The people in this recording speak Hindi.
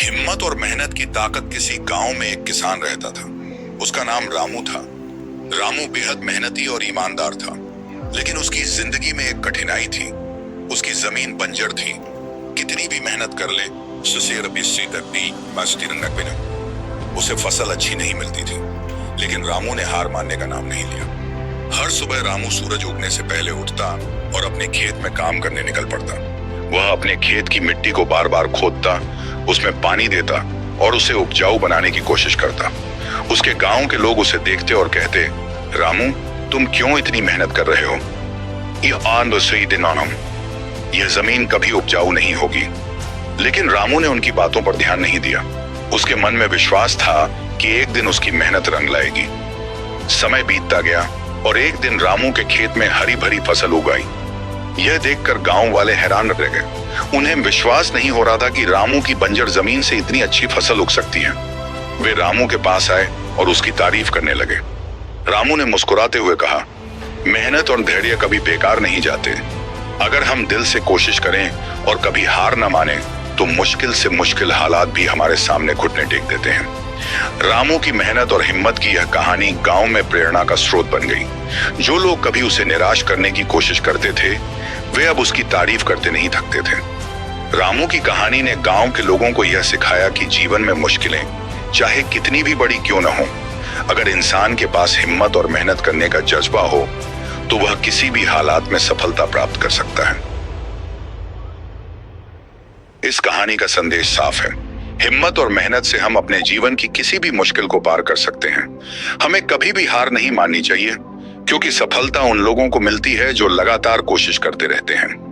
हिम्मत और मेहनत की ताकत किसी गांव में एक किसान रहता था। उसका नाम रामू था। रामू बेहद मेहनती और ईमानदार था, लेकिन उसकी जिंदगी में एक कठिनाई थी। उसकी जमीन बंजर थी। कितनी भी मेहनत कर ले, उसे फसल अच्छी नहीं मिलती थी। लेकिन रामू ने हार मानने का नाम नहीं लिया। हर सुबह रामू सूरज उगने से पहले उठता और अपने खेत में काम करने निकल पड़ता। वह अपने खेत की मिट्टी को बार बार खोदता, उसमें पानी देता और उसे उपजाऊ बनाने की कोशिश करता। उसके गांव के लोग उसे देखते और कहते, रामू, तुम क्यों इतनी मेहनत कर रहे हो? यह जमीन कभी उपजाऊ नहीं होगी। लेकिन रामू ने उनकी बातों पर ध्यान नहीं दिया। उसके मन में विश्वास था कि एक दिन उसकी मेहनत रंग लाएगी। समय बीतता गया और एक दिन रामू के खेत में हरी भरी फसल उग आई। यह देखकर गांव वाले हैरान रह गए। उन्हें विश्वास नहीं हो रहा था कि रामू की बंजर जमीन से इतनी अच्छी फसल उग सकती है। वे रामू के पास आए और उसकी तारीफ करने लगे। रामू ने मुस्कुराते हुए कहा, मेहनत और धैर्य कभी बेकार नहीं जाते। अगर हम दिल से कोशिश करें और कभी हार न माने तो मुश्किल से मुश्किल हालात भी हमारे सामने घुटने टेक देते हैं। रामू की मेहनत और हिम्मत की यह कहानी गांव में प्रेरणा का स्रोत बन गई। जो लोग कभी उसे निराश करने की कोशिश करते थे, वे अब उसकी तारीफ करते नहीं थकते थे। रामू की कहानी ने गांव के लोगों को यह सिखाया कि जीवन में मुश्किलें चाहे कितनी भी बड़ी क्यों न हो, अगर इंसान के पास हिम्मत और मेहनत करने का जज्बा हो तो वह किसी भी हालात में सफलता प्राप्त कर सकता है। इस कहानी का संदेश साफ है। हिम्मत और मेहनत से हम अपने जीवन की किसी भी मुश्किल को पार कर सकते हैं। हमें कभी भी हार नहीं माननी चाहिए, क्योंकि सफलता उन लोगों को मिलती है जो लगातार कोशिश करते रहते हैं।